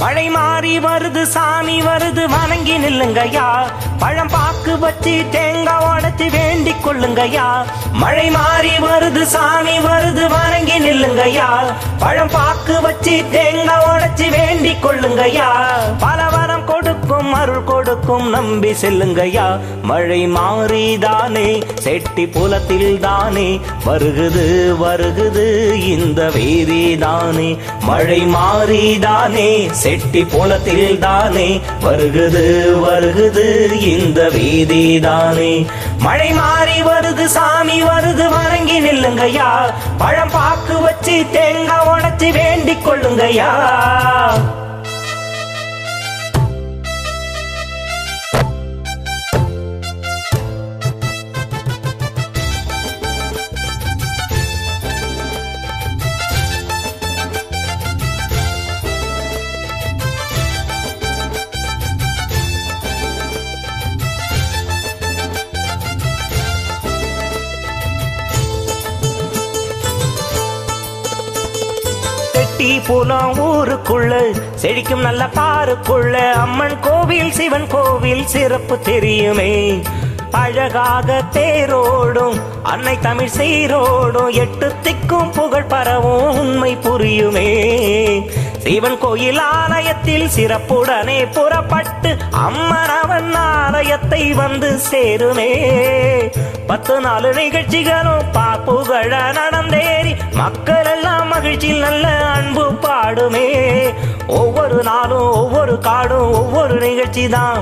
மழை மாறி வருது சாமி வருது வணங்கி நில்லுங்கய்யா. பழம் பாக்கு வச்சு தேங்காய் உடைச்சு வேண்டிக் கொள்ளுங்கய்யா. மழை மாறி வருது சாமி வருது வணங்கி நில்லுங்கய்யா. பழம் பாக்கு வச்சு தேங்காய் உடைச்சு வேண்டிக் கொள்ளுங்கய்யா. பலவரம் கொடுக்கும் அருள் கொடுக்கும் நம்பி செல்லுங்கய்யா. மழை மாறிதானே செட்டி புலத்தில் தானே வருகுது வருகுது இந்த வீதி தானே. மழை மாறிதானே செட்டி புலத்தில் தானே வருகுது வருகுது இந்த வீதி தானே. மழை மாறி வருது சாமி வருது வணங்கி நில்லுங்கய்யா. பழம் பாக்கு வச்சு தேங்காய் உடைச்சு வேண்டிக் கொள்ளுங்கய்யா. புலம் ஊருக்குள்ள செழிக்கும் நல்ல பாருக்குள்ள அம்மன் கோவில் சிவன் கோவில் சிறப்பு தெரியுமே. அழகாக தேரோடும் அன்னை தமிழ் சீரோடும் எட்டு திக்கும் புகழ் பரவும் உண்மை புரியுமே. சிவன் கோயில் ஆலயத்தில் சிறப்புடனே புறப்பட்டு அம்மன் அவன் ஆலயத்தை வந்து சேருமே. 10 நாள் நிகழ்ச்சிகளும் பாப்புகழ நடந்தேறி மக்கள் எல்லாம் மகிழ்ச்சியில் நல்ல அன்பு பாடுமே. ஒவ்வொரு நாளும் ஒவ்வொரு காடும் ஒவ்வொரு நிகழ்ச்சி தான்.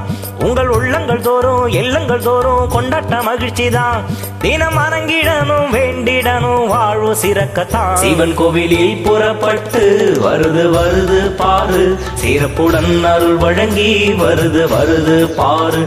உங்கள் உள்ளங்கள் தோறும் எல்லங்கள் தோறும் கொண்டாட்ட மகிழ்ச்சி தான். தினம் வணங்கிடணும் வேண்டிடணும் வாழ்வு சிறக்கத்தான். சிவன் கோவிலில் புறப்பட்டு வருது வருது பாரு சிறப்புடன் அருள் வழங்கி வருது வருது பாரு.